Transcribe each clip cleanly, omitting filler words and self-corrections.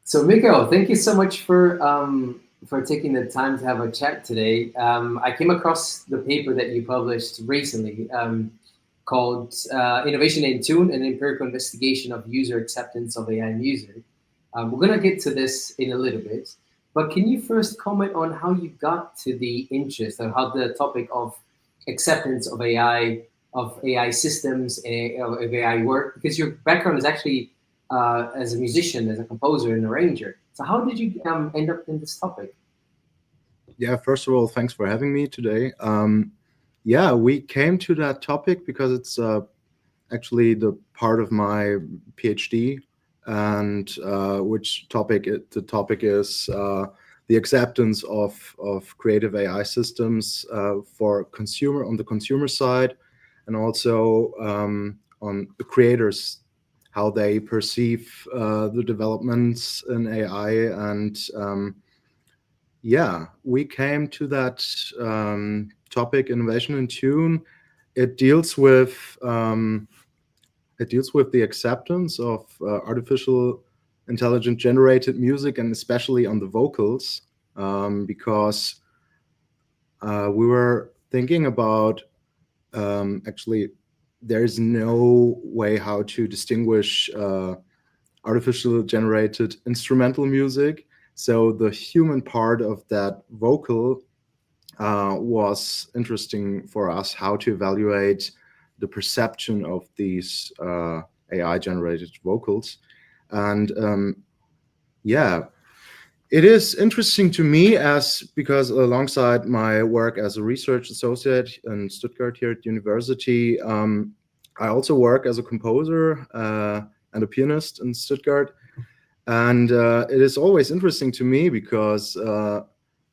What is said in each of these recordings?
So, Mikael, thank you so much for taking the time to have a chat today. I came across the paper that you published recently called "Innovation in Tune: An Empirical Investigation of User Acceptance of AI Music." We're gonna get to this in a little bit, but can you first comment on how you got to the interest and how the topic of acceptance of AI systems, of AI work? Because your background is actually as a musician, as a composer and arranger. So how did you end up in this topic? Yeah, first of all, thanks for having me today. Yeah, we came to that topic because it's actually the part of my PhD, and which the topic is the acceptance of creative AI systems for consumer on the consumer side, and also on the creators, how they perceive the developments in AI. And yeah, we came to that topic, innovation in tune. It deals with the acceptance of artificial intelligent generated music, and especially on the vocals, because we were thinking about actually there is no way how to distinguish artificial generated instrumental music. So the human part of that vocal was interesting for us, how to evaluate the perception of these AI generated vocals. And yeah, it is interesting to me as because alongside my work as a research associate in Stuttgart here at university, I also work as a composer and a pianist in Stuttgart. And it is always interesting to me because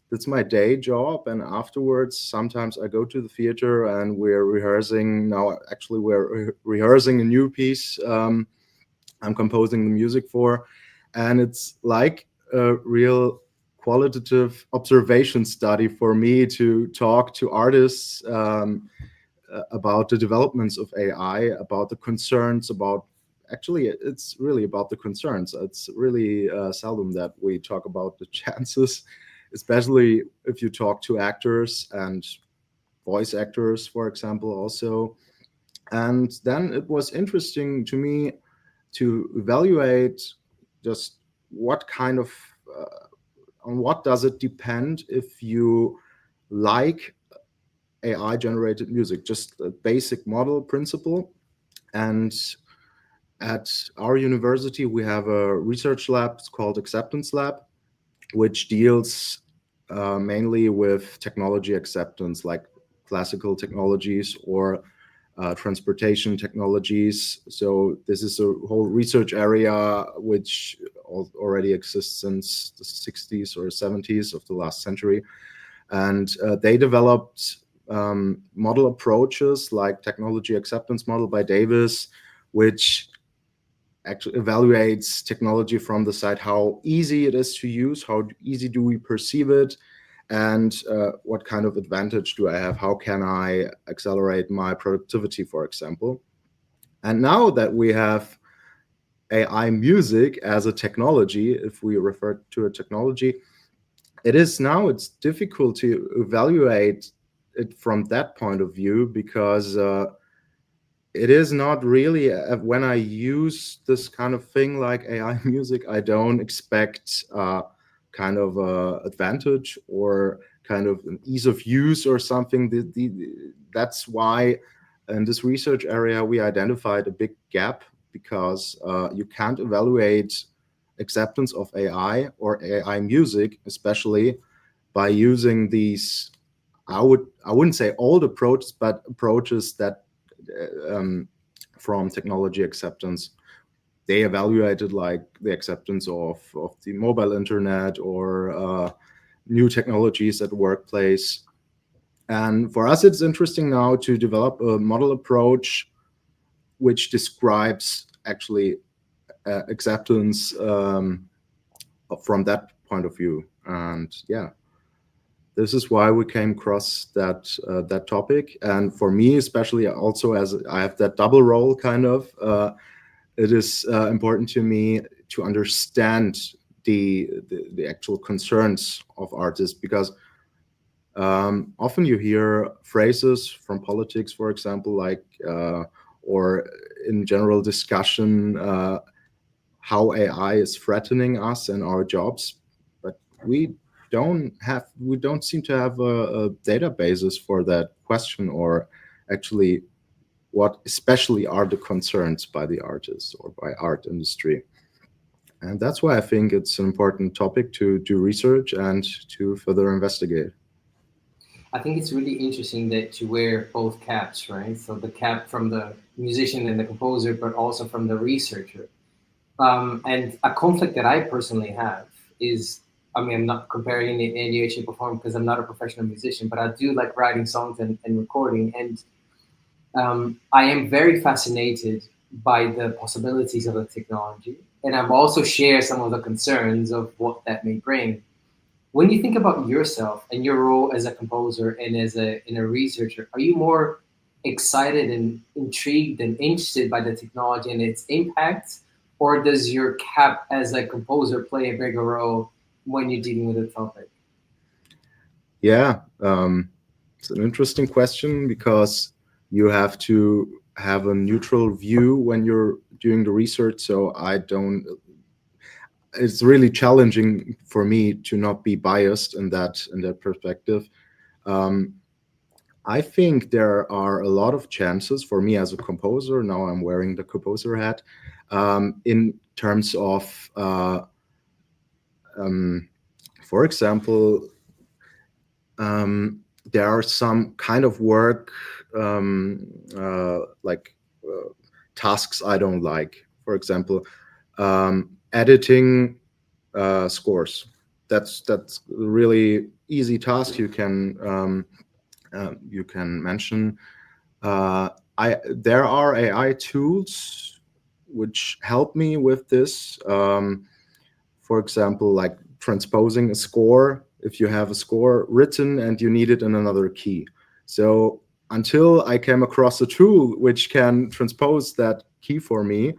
that's my day job. And afterwards, sometimes I go to the theater and we're rehearsing. Now, actually, we're rehearsing a new piece I'm composing the music for. And it's like a real qualitative observation study for me to talk to artists about the developments of AI, about the concerns, about actually it's really about the concerns. It's really seldom that we talk about the chances, especially if you talk to actors and voice actors, for example, also. And then it was interesting to me to evaluate just what kind of on what does it depend if you like AI generated music, just a basic model principle. And at our university, we have a research lab, it's called Acceptance Lab, which deals mainly with technology acceptance, like classical technologies or transportation technologies. So this is a whole research area which already exists since the 60s or 70s of the last century. And they developed model approaches like technology acceptance model by Davis, which actually evaluates technology from the side, how easy it is to use, how easy do we perceive it, and what kind of advantage do I have, how can I accelerate my productivity, for example. And now that we have AI music as a technology, if we refer to a technology, it's difficult to evaluate it from that point of view, because it is not really when I use this kind of thing like AI music, I don't expect kind of advantage or kind of an ease of use or something. That's why in this research area we identified a big gap, because you can't evaluate acceptance of AI or AI music, especially by using these. I wouldn't say old approaches, but approaches that from technology acceptance. They evaluated like the acceptance of the mobile internet or new technologies at the workplace. And for us, it's interesting now to develop a model approach which describes actually acceptance from that point of view. And yeah, this is why we came across that topic. And for me, especially, also as I have that double role, kind of, it is important to me to understand the actual concerns of artists, because often you hear phrases from politics, for example, like or in general discussion, how AI is threatening us and our jobs, but we don't seem to have a databases for that question, or actually what especially are the concerns by the artists or by art industry. And that's why I think it's an important topic to do research and to further investigate. I think it's really interesting that you wear both caps, right? So the cap from the musician and the composer, but also from the researcher. And a conflict that I personally have is, I mean, I'm not comparing in any way, shape, or form because I'm not a professional musician, but I do like writing songs and recording. And I am very fascinated by the possibilities of the technology. And I've also shared some of the concerns of what that may bring. When you think about yourself and your role as a composer and as a researcher, are you more excited and intrigued and interested by the technology and its impact, or does your cap as a composer play a bigger role when you're dealing with a topic? Yeah, it's an interesting question, because you have to have a neutral view when you're doing the research. So I don't. It's really challenging for me to not be biased in that perspective. Um, I think there are a lot of chances for me as a composer. Now I'm wearing the composer hat, in terms of, um, for example, there are some kind of work, like tasks I don't like. For example, editing scores. That's a really easy task. You can mention. There are AI tools which help me with this. For example, like transposing a score, if you have a score written and you need it in another key. So until I came across a tool which can transpose that key for me,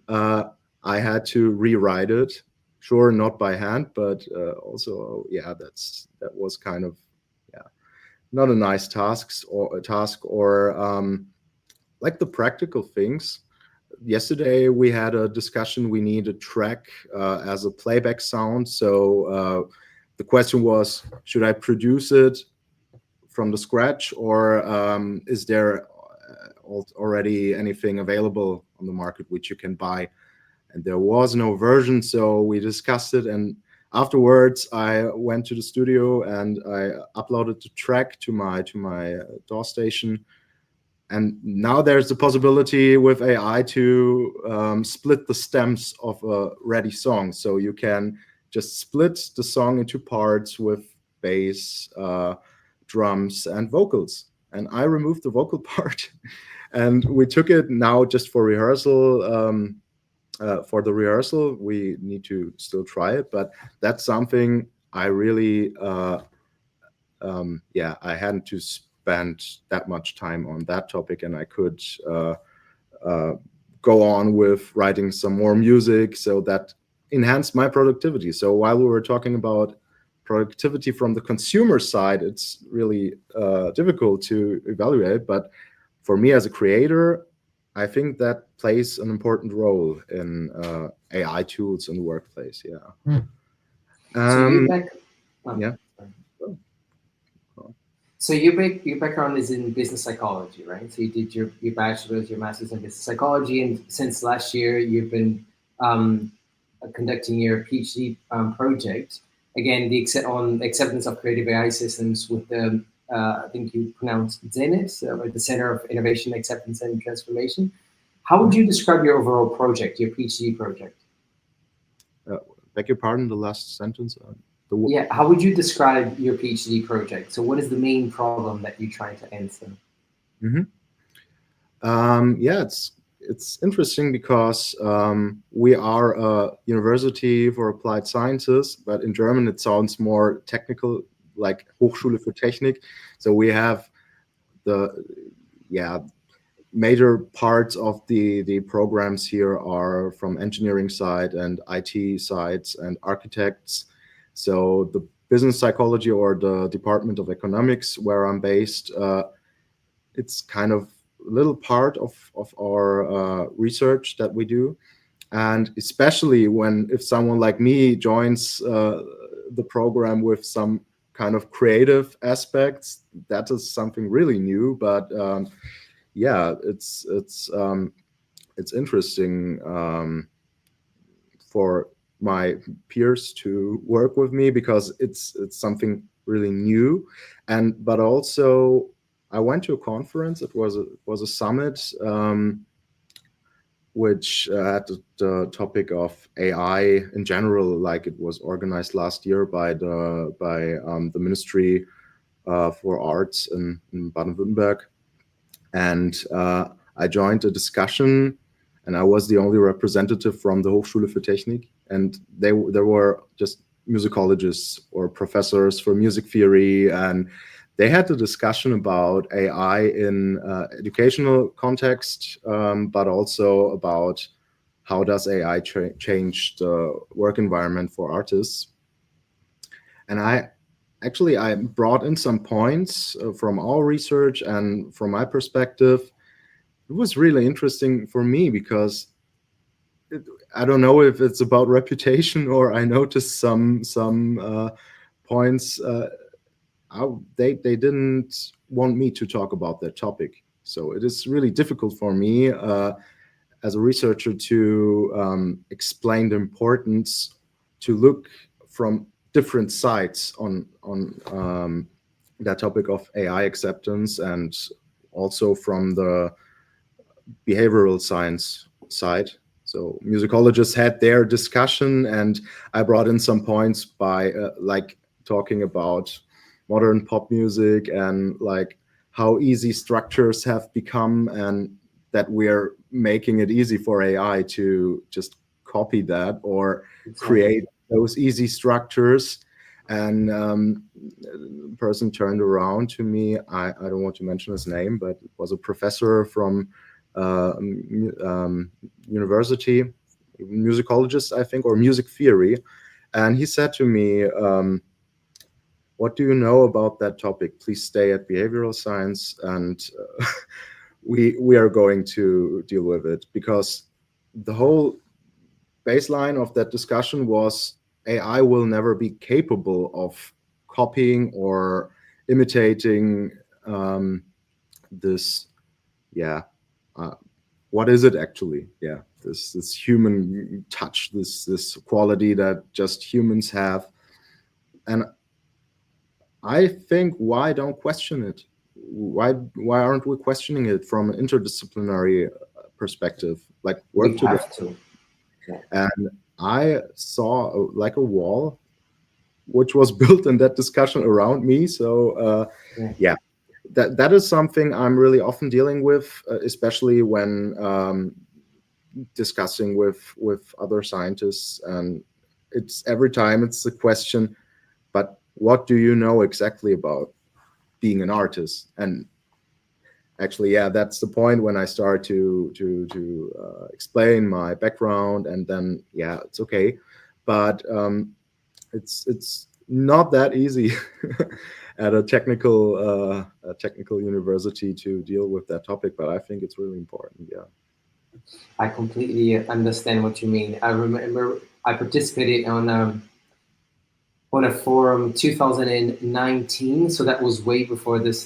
I had to rewrite it. Sure, not by hand, but also, yeah, that was kind of, yeah, not a nice task, or like the practical things. Yesterday we had a discussion. We need a track as a playback sound. So the question was, should I produce it from the scratch, or is there already anything available on the market which you can buy? And there was no version, so we discussed it. And afterwards, I went to the studio and I uploaded the track to my DAW station. And now there's the possibility with AI to split the stems of a ready song. So you can just split the song into parts with bass, drums, and vocals. And I removed the vocal part, and we took it now just for rehearsal. For the rehearsal, we need to still try it, but that's something I really, yeah, I hadn't to spend that much time on that topic, and I could go on with writing some more music, so that enhanced my productivity. So while we were talking about productivity from the consumer side, it's really difficult to evaluate, but for me as a creator, I think that plays an important role in AI tools in the workplace. Yeah. So your Um, back, oh, yeah. sorry. Oh, So your background is in business psychology, right? So you did your bachelor's, your master's in business psychology, and since last year you've been um, conducting your PhD project. Again, on acceptance of creative AI systems with the I think you pronounced ZENIT, or the Center of Innovation, Acceptance, and Transformation. How would you describe your overall project, your PhD project? beg your pardon, the last sentence. Yeah, how would you describe your PhD project? So, what is the main problem that you're trying to answer? Mhm. Yeah, it's interesting because we are a university for applied sciences, but in German it sounds more technical, like Hochschule für Technik. So we have the, yeah, major parts of the programs here are from engineering side and IT sides and architects. So the business psychology or the Department of Economics, where I'm based, it's kind of a little part of our research that we do. And especially if someone like me joins the program with some kind of creative aspects, that is something really new. But yeah, it's interesting for my peers to work with me because it's something really new. And but also I went to a conference. It was a summit. Which had the topic of AI in general, like it was organized last year by the Ministry for Arts in Baden-Württemberg, and I joined a discussion, and I was the only representative from the Hochschule für Technik, and there were just musicologists or professors for music theory, and they had a discussion about AI in educational context, but also about how does AI change the work environment for artists. And I brought in some points from our research and from my perspective. It was really interesting for me because I don't know if it's about reputation or I noticed some points. They didn't want me to talk about that topic. So it is really difficult for me as a researcher to explain the importance to look from different sides on that topic of AI acceptance, and also from the behavioral science side. So musicologists had their discussion, and I brought in some points by like talking about modern pop music and like how easy structures have become, and that we're making it easy for AI to just copy that or create those easy structures. And the person turned around to me. I don't want to mention his name, but it was a professor from university, musicologist, I think, or music theory. And he said to me, what do you know about that topic? Please stay at behavioral science, and we are going to deal with it. Because the whole baseline of that discussion was AI will never be capable of copying or imitating this, what is it actually? Yeah, this human touch, this quality that just humans have. And I think, why don't question it? Why aren't we questioning it from an interdisciplinary perspective? Like work we together. have to. Yeah. And I saw like a wall which was built in that discussion around me. So yeah, that is something I'm really often dealing with, especially when discussing with other scientists. And it's every time it's the question, but what do you know exactly about being an artist? And actually, yeah, that's the point when I start to explain my background, and then yeah, it's okay, but it's not that easy at a technical university to deal with that topic. But I think it's really important. Yeah. I completely understand what you mean. I remember I participated on a forum 2019, so that was way before this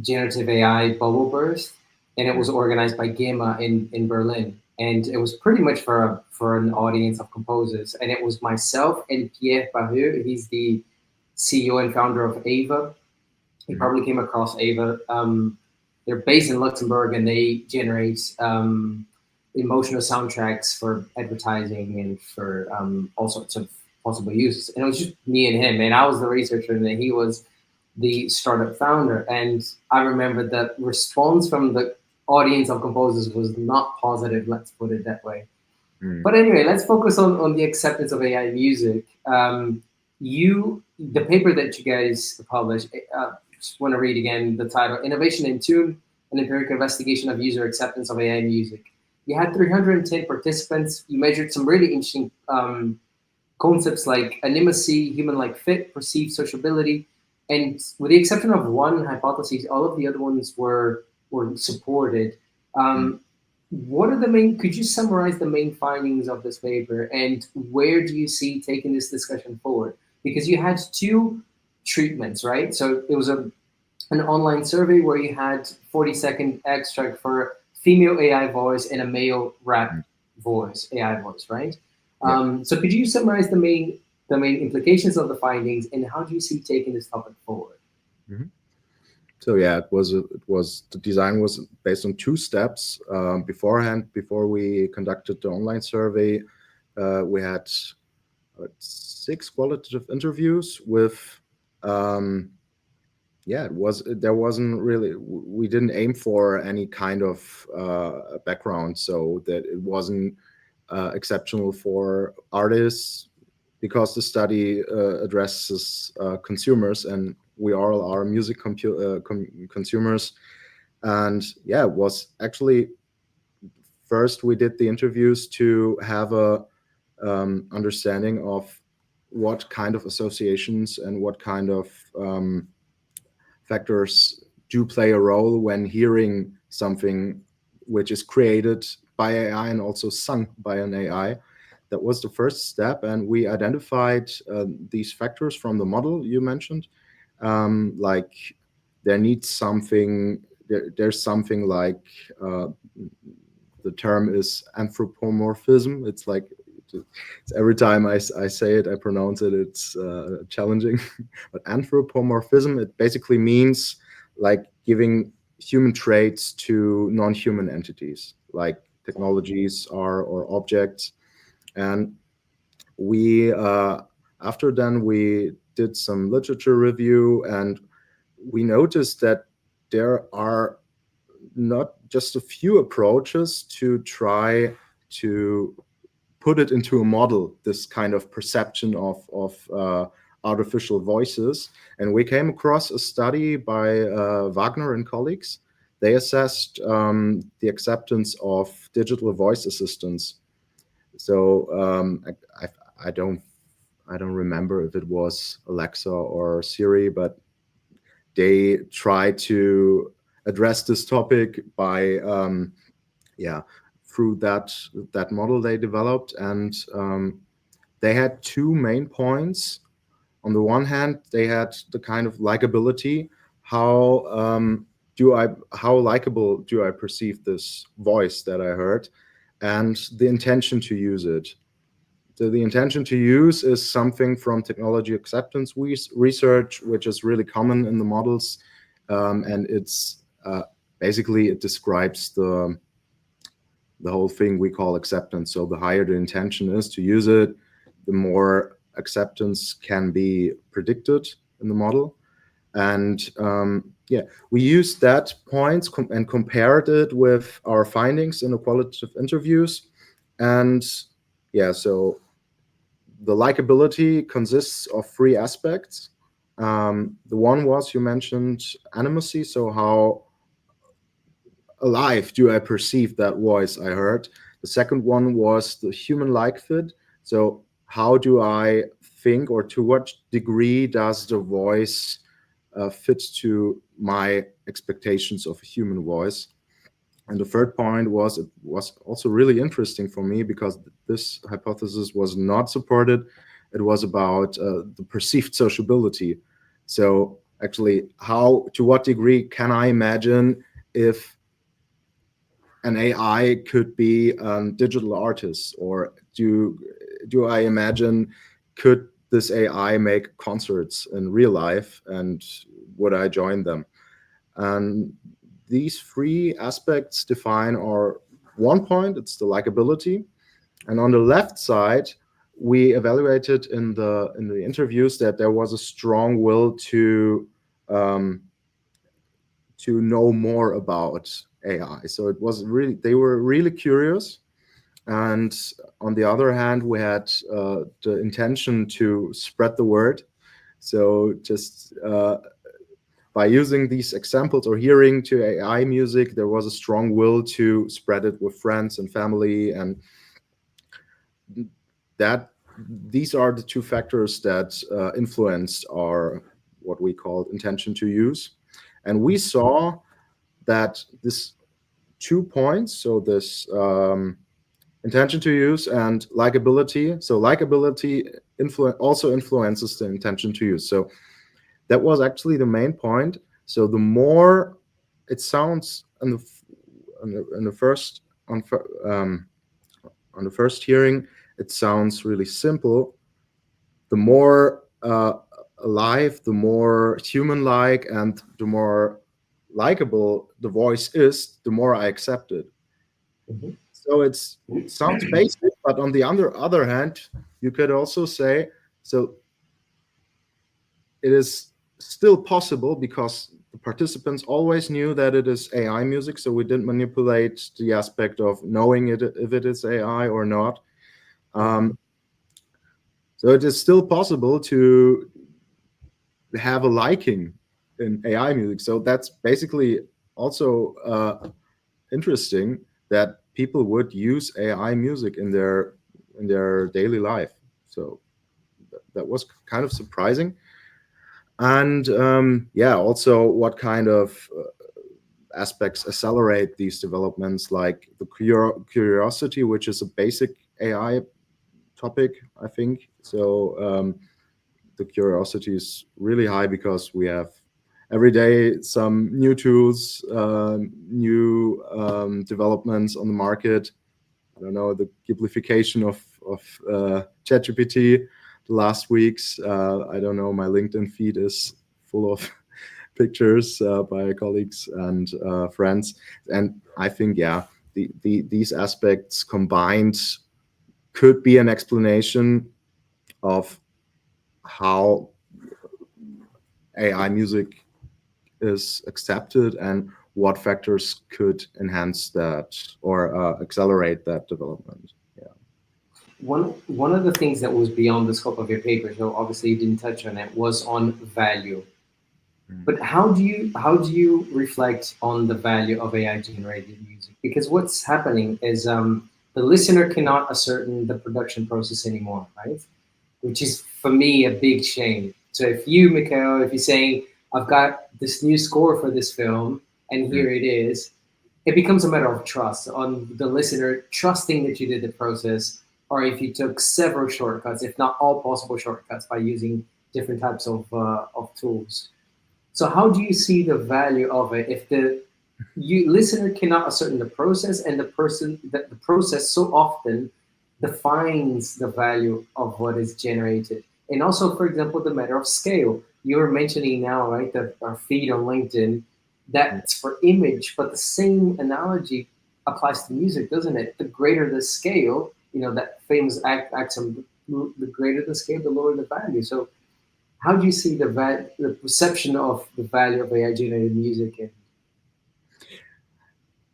generative AI bubble burst, and it was organized by GEMA in Berlin, and it was pretty much for an audience of composers, and it was myself and Pierre Baheux. He's the CEO and founder of Ava. You probably came across Ava. They're based in Luxembourg, and they generate emotional soundtracks for advertising and for all sorts of possible uses. And it was just me and him, and I was the researcher, and then he was the startup founder. And I remember that response from the audience of composers was not positive, let's put it that way. But anyway, let's focus on the acceptance of AI music. The paper that you guys published, just want to read again the title: Innovation in Tune, an empirical investigation of user acceptance of AI music. You had 310 participants. You measured some really interesting concepts like animacy, human-like fit, perceived sociability, and with the exception of one hypothesis, all of the other ones were supported. Um, what are the main? Could you summarize the main findings of this paper, and where do you see taking this discussion forward? Because you had two treatments, right? So it was an online survey where you had 40-second extract for female AI voice and a male rap voice, AI voice, right? Yeah. So could you summarize the main implications of the findings and how do you see taking this topic forward? Mhm. So yeah, it was the design was based on two steps beforehand. Before we conducted the online survey, we had 6 qualitative interviews with yeah, there wasn't really, we didn't aim for any kind of background, so that it wasn't exceptional for artists, because the study addresses consumers, and we all are music consumers. And yeah, it was actually, first we did the interviews to have a understanding of what kind of associations and what kind of factors do play a role when hearing something which is created by AI and also sung by an AI. That was the first step, and we identified these factors from the model you mentioned. Like there needs something. There's something like the term is anthropomorphism. It's like it's every time I say it, I pronounce it, it's challenging. But anthropomorphism, it basically means like giving human traits to non-human entities, like technologies or objects. And we after then we did some literature review, and we noticed that there are not just a few approaches to try to put it into a model, this kind of perception of artificial voices. And we came across a study by Wagner and colleagues. They assessed the acceptance of digital voice assistants. So I don't remember if it was Alexa or Siri, but they try to address this topic by yeah, through that model they developed. And they had two main points. On the one hand, they had the kind of likability. How likable do I perceive this voice that I heard, and the intention to use it. So the intention to use is something from technology acceptance research, which is really common in the models, and it's basically it describes the whole thing we call acceptance. So the higher the intention is to use it, the more acceptance can be predicted in the model. And yeah, we used that points and compared it with our findings in the qualitative interviews. And yeah, so the likability consists of 3 aspects. The one was, you mentioned, animacy. So how alive do I perceive that voice I heard? The second one was the human-like fit. So how do I think, or to what degree does the voice fit to my expectations of a human voice? And the third point was, it was also really interesting for me because this hypothesis was not supported. It was about the perceived sociability. So actually, to what degree can I imagine if an AI could be a digital artist, or do I imagine, could this AI make concerts in real life, and would I join them? And these 3 aspects define our one point. It's the likability. And on the left side, we evaluated in the interviews that there was a strong will to know more about AI. So it was really, they were really curious. And on the other hand, we had the intention to spread the word. So just by using these examples or hearing to AI music, there was a strong will to spread it with friends and family, and that these are the two factors that influenced our what we called intention to use. And we saw that this 2 points, so this intention to use and likability. So likability also influences the intention to use. So that was actually the main point. So the more it sounds in the first on the first hearing, it sounds really simple. The more alive, the more human-like, and the more likable the voice is, the more I accept it. Mm-hmm. So it sounds basic, but on the other hand, you could also say, so it is still possible because the participants always knew that it is AI music, so we didn't manipulate the aspect of knowing it if it is AI or not. So it is still possible to have a liking in AI music. So that's basically also interesting that people would use AI music in their daily life. So that was kind of surprising. And yeah, also what kind of aspects accelerate these developments, like the curiosity, which is a basic AI topic, I think. So the curiosity is really high because we have every day some new tools, new developments on the market. I don't know, the giblification of ChatGPT the last weeks. I don't know, my LinkedIn feed is full of pictures by colleagues and friends. And I think, yeah, these aspects combined could be an explanation of how AI music is accepted and what factors could enhance that or accelerate that development. Yeah. One of the things that was beyond the scope of your paper, so obviously you didn't touch on it, was on value. But how do you reflect on the value of AI generated music? Because what's happening is the listener cannot ascertain the production process anymore, right? Which is for me a big shame. So if you, Mikael, if you're saying I've got this new score for this film and here it is, it becomes a matter of trust on the listener trusting that you did the process, or if you took several shortcuts, if not all possible shortcuts, by using different types of tools. So how do you see the value of it if the you listener cannot ascertain the process, and the process so often defines the value of what is generated? And also, for example, the matter of scale. You were mentioning now, right, that our feed on LinkedIn, that's for image, but the same analogy applies to music, doesn't it? The greater the scale, that famous axiom, the greater the scale, the lower the value. So how do you see the perception of the value of AI generated music? And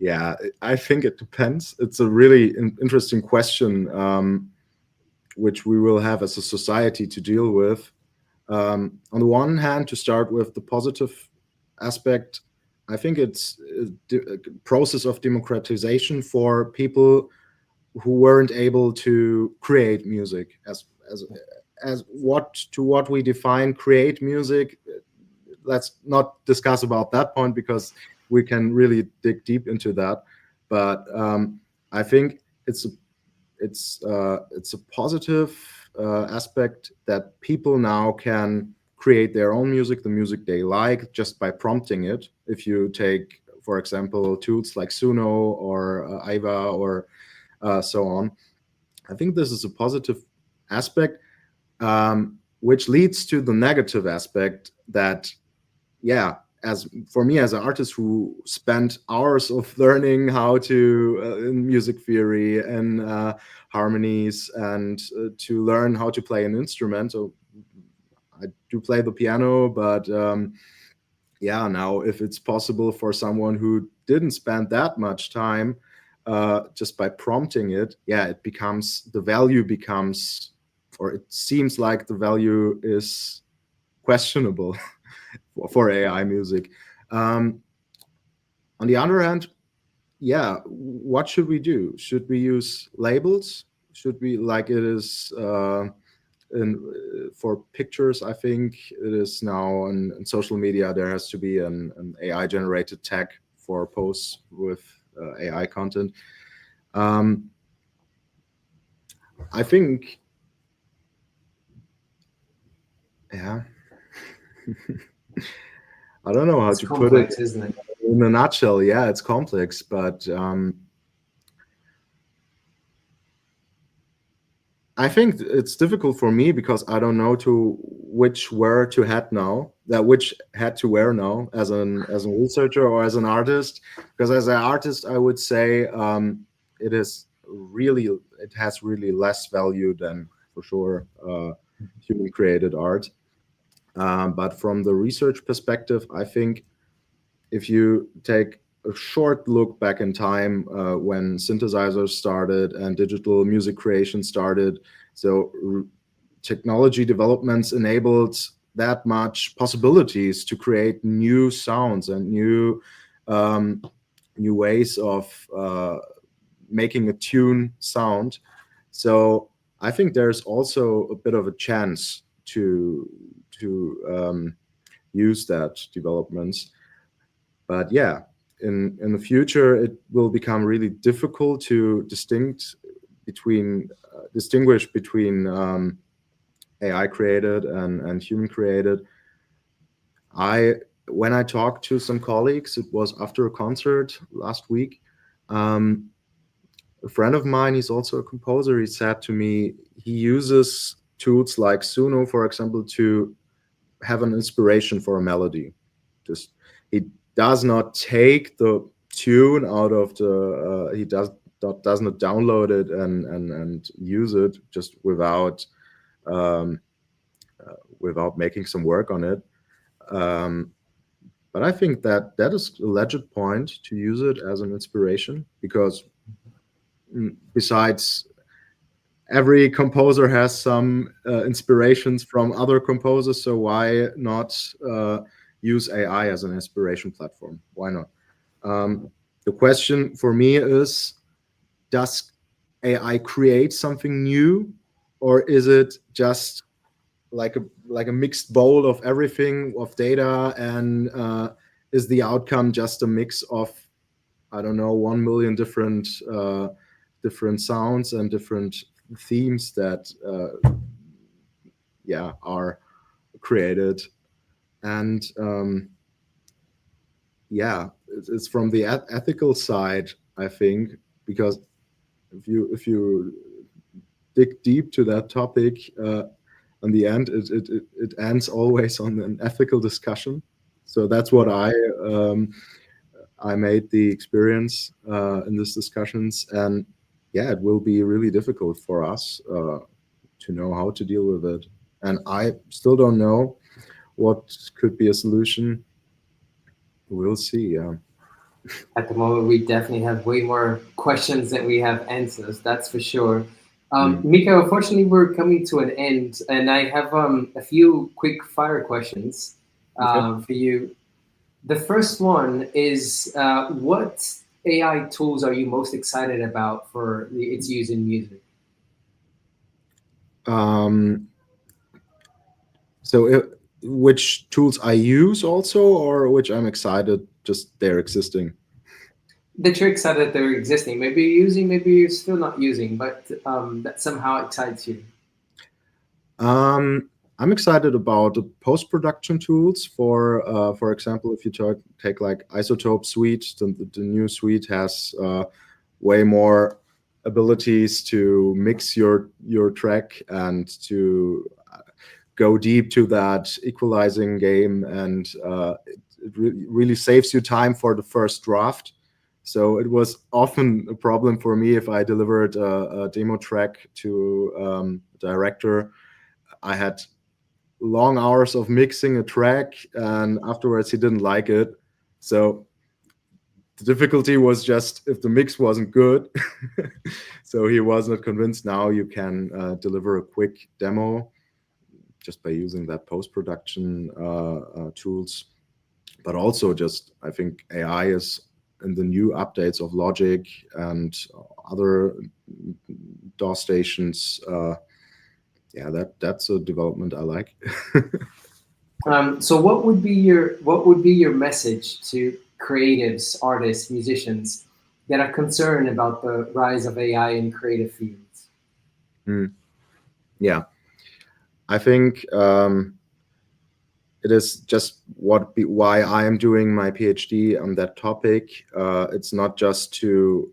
Yeah, I think it depends. It's a really interesting question, which we will have as a society to deal with. On the one hand, to start with the positive aspect, I think it's a process of democratization for people who weren't able to create music as what we define create music. Let's not discuss about that point because we can really dig deep into that. But I think it's a positive aspect that people now can create their own music, the music they like, just by prompting it. If you take, for example, tools like Suno or Aiva or so on, I think this is a positive aspect, which leads to the negative aspect that, yeah, as for me as an artist who spent hours of learning how to in music theory and harmonies and to learn how to play an instrument. So I do play the piano, but yeah, now if it's possible for someone who didn't spend that much time just by prompting it, yeah, the value becomes, or it seems like the value is questionable. for AI music. On the other hand, yeah, what should we do? Should we use labels? Should we, like it is for pictures? I think it is now in social media, there has to be an AI generated tag for posts with AI content. I think, yeah, I don't know how It's to put it complex, isn't it? in a nutshell. Yeah, it's complex, but I think it's difficult for me because I don't know to which wear to hat now, that which hat to wear now as a researcher or as an artist. Because as an artist, I would say it is really, it has really less value than for sure human created art. But from the research perspective, I think if you take a short look back in time when synthesizers started and digital music creation started, so technology developments enabled that much possibilities to create new sounds and new ways of making a tune sound. So I think there's also a bit of a chance to use that developments. But yeah, in the future, it will become really difficult to distinguish between AI created and human created. When I talked to some colleagues, it was after a concert last week. A friend of mine, he's also a composer. He said to me he uses tools like Suno, for example, to have an inspiration for a melody. Just he does not take the tune out of the he does not download it and use it just um, without making some work on it. But I think that that is a legit point to use it as an inspiration, because besides, every composer has some inspirations from other composers, so why not use AI as an inspiration platform? Why not? The question for me is, does AI create something new, or is it just like a mixed bowl of everything, of data, and is the outcome just a mix of, I don't know, 1 million different sounds and different themes that yeah, are created? And yeah, it's from the ethical side, I think, because if you dig deep to that topic, in the end, it ends always on an ethical discussion. So that's what I made the experience in these discussions, and yeah, it will be really difficult for us to know how to deal with it. And I still don't know what could be a solution. We'll see. Yeah. At the moment, we definitely have way more questions than we have answers. That's for sure. Mm. Mika, unfortunately, we're coming to an end, and I have a few quick fire questions Okay. for you. The first one is what AI tools are you most excited about for its use in music? Um, so, which tools I use also, or which I'm excited just they're existing? The tricks are that they're existing. Maybe you're using, maybe you're still not using, but that somehow excites you. Um, I'm excited about the post-production tools. For example, if you take like Isotope Suite, the new suite has way more abilities to mix your track and to go deep to that equalizing game, and it really saves you time for the first draft. So it was often a problem for me if I delivered a demo track to director. I had long hours of mixing a track, and afterwards he didn't like it. So the difficulty was just if the mix wasn't good. So he was not convinced. Now you can deliver a quick demo. just by using that post-production tools. But also just, I think AI is in the new updates of Logic and other DAW stations. Yeah, that's a development I like. So what would be your message to creatives, artists, musicians that are concerned about the rise of AI in creative fields? Mm, yeah, I think it is just why I am doing my PhD on that topic. It's not just to,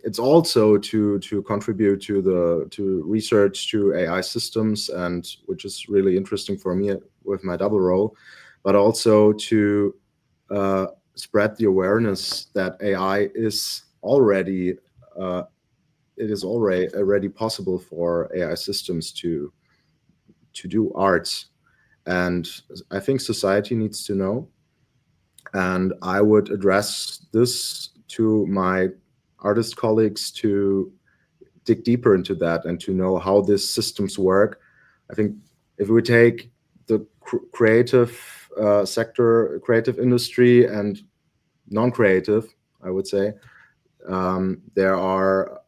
it's also to contribute to research to AI systems, and which is really interesting for me with my double role, but also to uh, spread the awareness that AI is already it is already possible for AI systems to do arts, and I think society needs to know. And I would address this to my artist colleagues to dig deeper into that and to know how these systems work. I think if we take the creative sector, creative industry, and non-creative, I would say there are,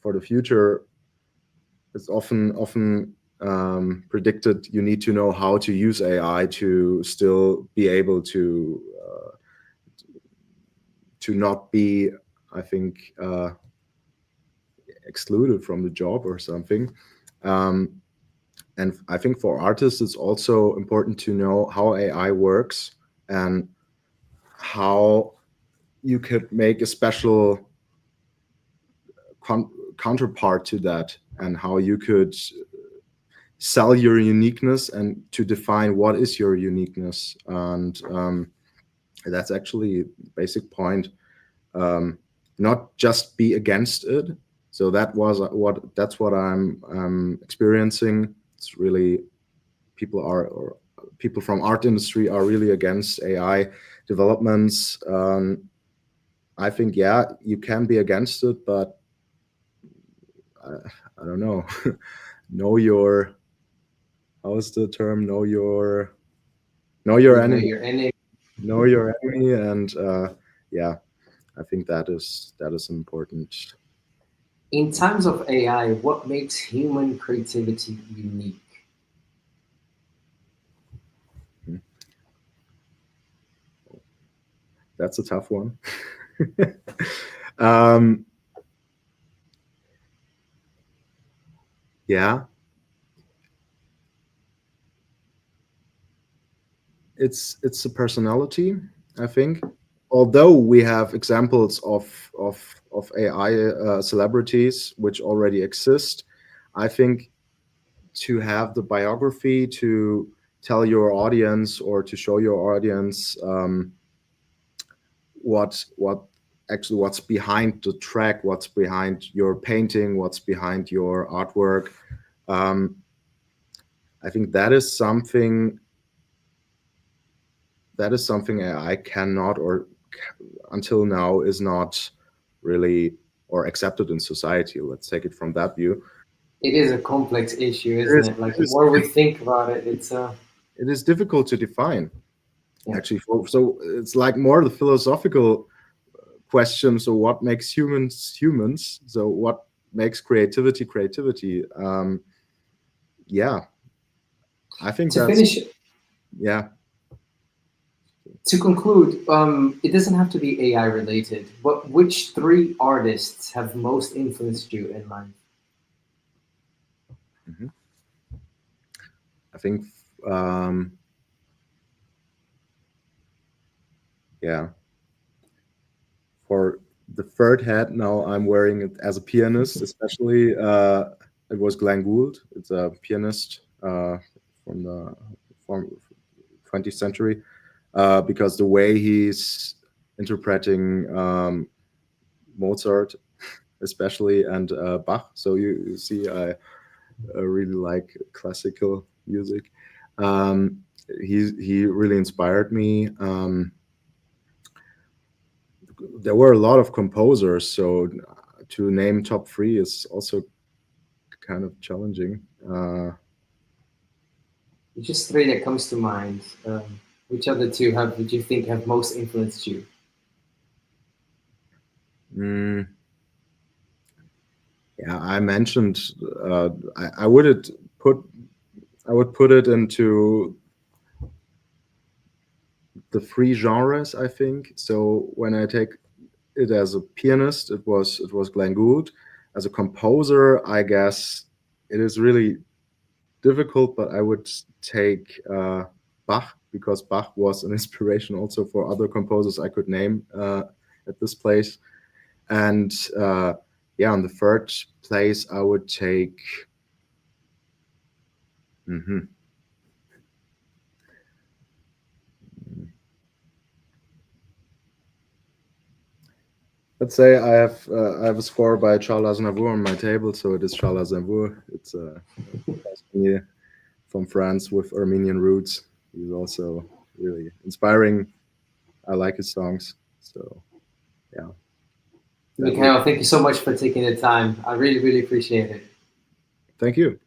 for the future, it's often predicted you need to know how to use AI to still be able to not be, I think, excluded from the job or something. Um, and I think for artists, it's also important to know how AI works and how you could make a special counterpart to that, and how you could sell your uniqueness and to define what is your uniqueness. And that's actually the basic point. Not just be against it. So that's what I'm experiencing. It's really, people from art industry are really against AI developments. I think, yeah, you can be against it, but I, I don't know. Know your, how is the term? Know your You know, enemy. your NA. Know your enemy, and yeah, I think that is important. In times of AI, what makes human creativity unique? Hmm. That's a tough one. um, yeah, it's a personality, I think. Although we have examples of AI celebrities which already exist, I think to have the biography to tell your audience or to show your audience what actually what's behind the track, what's behind your painting, what's behind your artwork. Um, I think that is something I cannot, or until now is not really or accepted in society. Let's take it from that view. It is a complex issue, It isn't is, it? Like it the is, more we think about it, it's it is difficult to define, yeah. actually. So it's like more the philosophical question. So what makes humans humans? So what makes creativity creativity? Yeah, I think To that's, finish, yeah. to conclude, it doesn't have to be AI related. But which three artists have most influenced you in life? Mhm. I think, um, yeah, for the third hat now I'm wearing it as a pianist, especially. It was Glenn Gould. It's a pianist from the from 20th century, because the way he's interpreting Mozart, especially, and Bach. So you see, I really like classical music. Um, he really inspired me. There were a lot of composers, so to name top three is also kind of challenging. just three that comes to mind. Which other two would you think have most influenced you? Yeah, I mentioned I would put it into the three genres, I think. So when I take it as a pianist, it was Glenn Gould. As a composer, I guess it is really difficult, but I would take Bach, because Bach was an inspiration also for other composers I could name at this place. And yeah, on the third place, I would take. Let's say I have a score by Charles Aznavour on my table, so it is Charles Aznavour. It's from France with Armenian roots. He's also really inspiring. I like his songs. So yeah. Mikael, thank you so much for taking the time. I really, really appreciate it. Thank you.